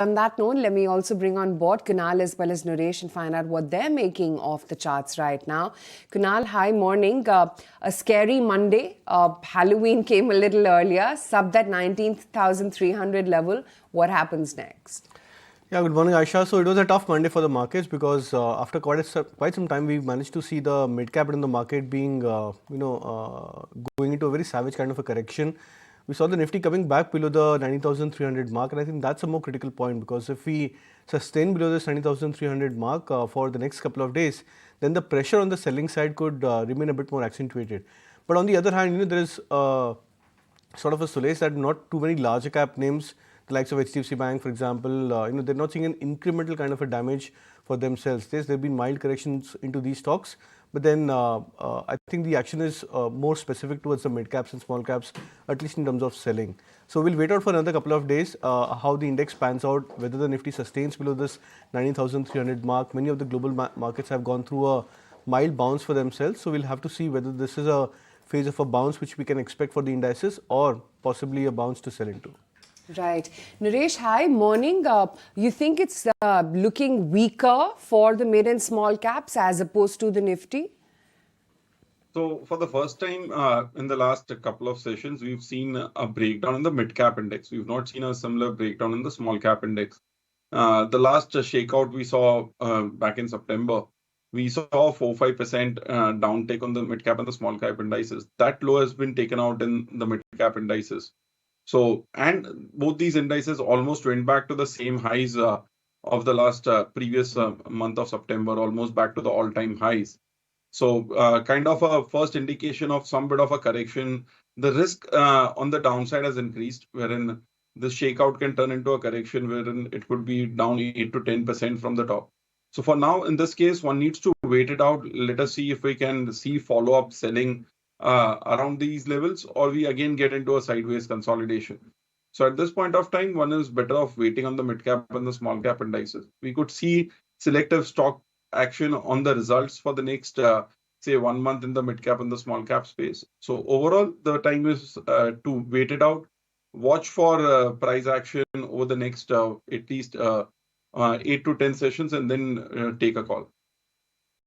On that note, let me also bring on board Kunal as well as Nooresh and find out what they're making of the charts right now. Kunal, hi, morning. A scary Monday. Halloween came a little earlier, sub that 19,300 level. What happens next? Yeah, good morning, Aisha. So it was a tough Monday for the markets because after quite some time, we managed to see the mid cap in the market being, going into a very savage kind of a correction. We saw the Nifty coming back below the 90,300 mark, and I think that's a more critical point because if we sustain below this 90,300 mark for the next couple of days, then the pressure on the selling side could remain a bit more accentuated. But on the other hand, there is sort of a solace that not too many larger cap names, the likes of HDFC Bank, for example, they're not seeing an incremental kind of a damage for themselves. There have been mild corrections into these stocks, but then I think the action is more specific towards the mid caps and small caps, at least in terms of selling. So we'll wait out for another couple of days how the index pans out, whether the Nifty sustains below this 19,300 mark. Many of the global markets have gone through a mild bounce for themselves, so we'll have to see whether this is a phase of a bounce which we can expect for the indices or possibly a bounce to sell into. Right. Nooresh, hi, morning. You think it's looking weaker for the mid and small caps as opposed to the Nifty? So for the first time in the last couple of sessions, we've seen a breakdown in the mid cap index. We've not seen a similar breakdown in the small cap index. The last shakeout we saw back in September, we saw 4-5% downtake on the mid cap and the small cap indices. That low has been taken out in the mid cap indices. So, and both these indices almost went back to the same highs of the last previous month of September, almost back to the all-time highs. So, kind of a first indication of some bit of a correction. The risk on the downside has increased, wherein the shakeout can turn into a correction wherein it could be down 8 to 10% from the top. So for now, in this case, one needs to wait it out. Let us see if we can see follow-up selling around these levels, or we again get into a sideways consolidation. So at this point of time, one is better off waiting on the mid cap and the small cap indices. We could see selective stock action on the results for the next, say, 1 month in the mid cap and the small cap space. So overall, the time is to wait it out, watch for price action over the next at least 8 to 10 sessions, and then take a call.